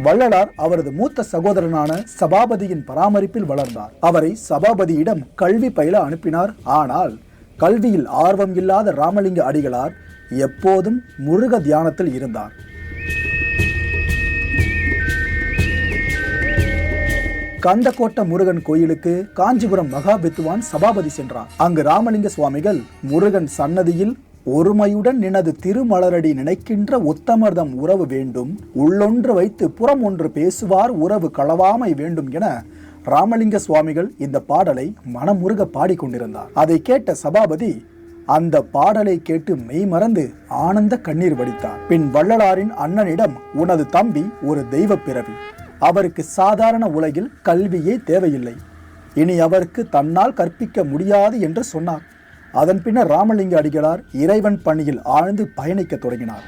வள்ளலார் அவரது மூத்த சகோதரனான சபாபதியின் பராமரிப்பில் வளர்ந்தார். அவரை சபாபதியிடம் கல்வி பயில அனுப்பினார். ஆனால் கல்வியில் ஆர்வம் இல்லாத ராமலிங்க அடிகளார் எப்போதும் முருக தியானத்தில் இருந்தார். கந்தக்கோட்ட முருகன் கோயிலுக்கு காஞ்சிபுரம் மகா வித்துவான் சபாபதி சென்றார். அங்கு ராமலிங்க சுவாமிகள் முருகன் சன்னதியில் ஒருமையுடன் நினது திருமலரடி நினைக்கின்ற உத்தமர்தம் உறவு வேண்டும், உள்ளொன்று வைத்து புறம் ஒன்று பேசுவார் உறவு களவாமை வேண்டும் என ராமலிங்க சுவாமிகள் இந்த பாடலை மனமுருக பாடிக்கொண்டிருந்தார். அதை கேட்ட சபாபதி அந்த பாடலை கேட்டு மெய்மறந்து ஆனந்த கண்ணீர் வடித்தார். பின் வள்ளலாரின் அண்ணனிடம், உனது தம்பி ஒரு தெய்வ பிறவி, அவருக்கு சாதாரண உலகில் கல்வியே தேவையில்லை, இனி அவருக்கு தன்னால் கற்பிக்க முடியாது என்று சொன்னார். அதன் பின்னர் ராமலிங்க அடிகளார் இறைவன் பணியில் ஆழ்ந்து பயணிக்க தொடங்கினார்.